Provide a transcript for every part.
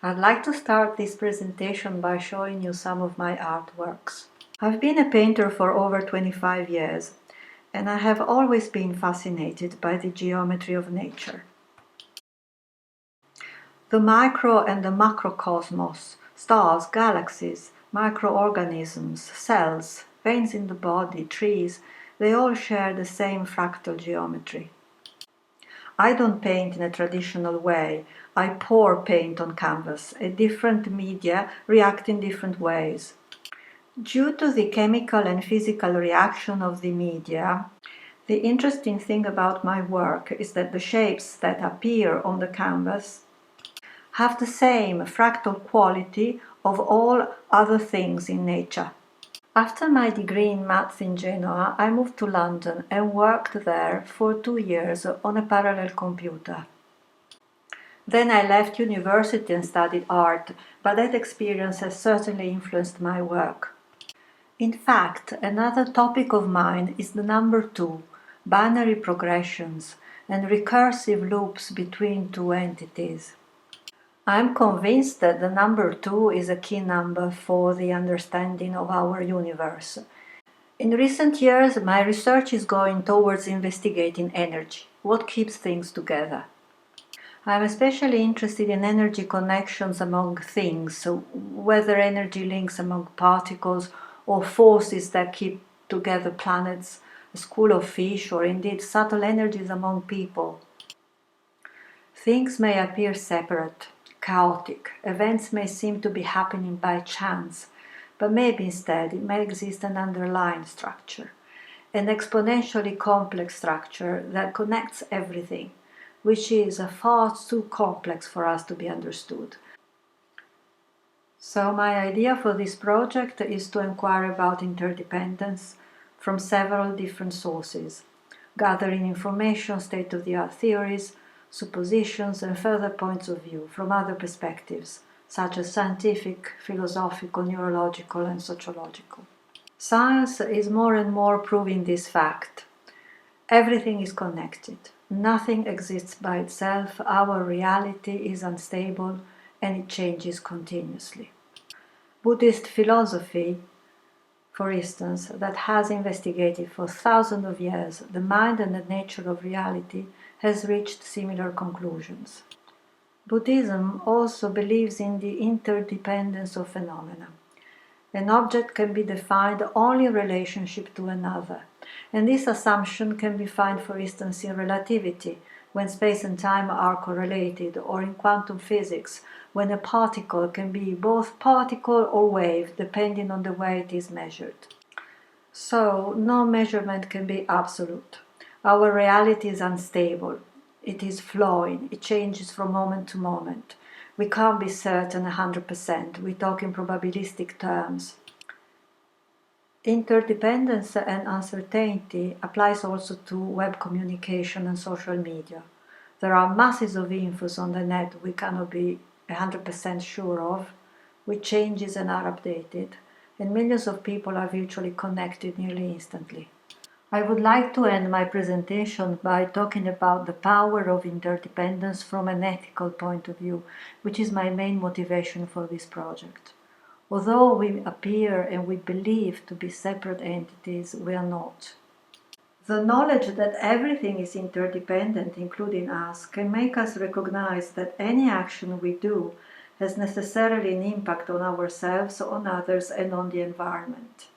I'd like to start this presentation by showing you some of my artworks. I've been a painter for over 25 years, and I have always been fascinated by the geometry of nature. The micro and the macrocosmos, stars, galaxies, microorganisms, cells, veins in the body, trees, they all share the same fractal geometry. I don't paint in a traditional way. I pour paint on canvas. A different media react in different ways. Due to the chemical and physical reaction of the media, the interesting thing about my work is that the shapes that appear on the canvas have the same fractal quality of all other things in nature. After my degree in maths in Genoa, I moved to London and worked there for 2 years on a parallel computer. Then I left university and studied art, but that experience has certainly influenced my work. In fact, another topic of mine is the number 2, binary progressions, and recursive loops between two entities. I'm convinced that the number 2 is a key number for the understanding of our universe. In recent years, my research is going towards investigating energy, what keeps things together. I'm especially interested in energy connections among things, so whether energy links among particles or forces that keep together planets, a school of fish, or indeed subtle energies among people. Things may appear separate, chaotic, events may seem to be happening by chance, but maybe instead it may exist an underlying structure, an exponentially complex structure that connects everything, which is far too complex for us to be understood. So my idea for this project is to inquire about interdependence from several different sources, gathering information, state-of-the-art theories, suppositions and further points of view from other perspectives, such as scientific, philosophical, neurological and sociological. Science is more and more proving this fact. Everything is connected. Nothing exists by itself. Our reality is unstable and it changes continuously. Buddhist philosophy, for instance, that has investigated for thousands of years the mind and the nature of reality, has reached similar conclusions. Buddhism also believes in the interdependence of phenomena. An object can be defined only in relationship to another, and this assumption can be found, for instance, in relativity, when space and time are correlated, or in quantum physics, when a particle can be both particle or wave, depending on the way it is measured. So, no measurement can be absolute. Our reality is unstable. It is flowing. It changes from moment to moment. We can't be certain 100%. We talk in probabilistic terms. Interdependence and uncertainty applies also to web communication and social media. There are masses of infos on the net we cannot be 100% sure of, which changes and are updated, and millions of people are virtually connected nearly instantly. I would like to end my presentation by talking about the power of interdependence from an ethical point of view, which is my main motivation for this project. Although we appear and we believe to be separate entities, we are not. The knowledge that everything is interdependent, including us, can make us recognize that any action we do has necessarily an impact on ourselves, on others, and on the environment.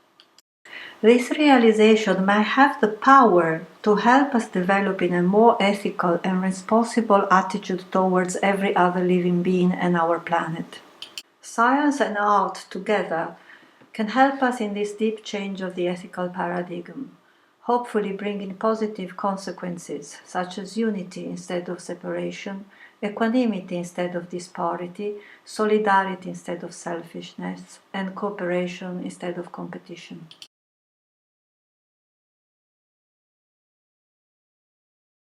This realization may have the power to help us develop in a more ethical and responsible attitude towards every other living being and our planet. Science and art together can help us in this deep change of the ethical paradigm, hopefully bringing positive consequences such as unity instead of separation, equanimity instead of disparity, solidarity instead of selfishness, and cooperation instead of competition.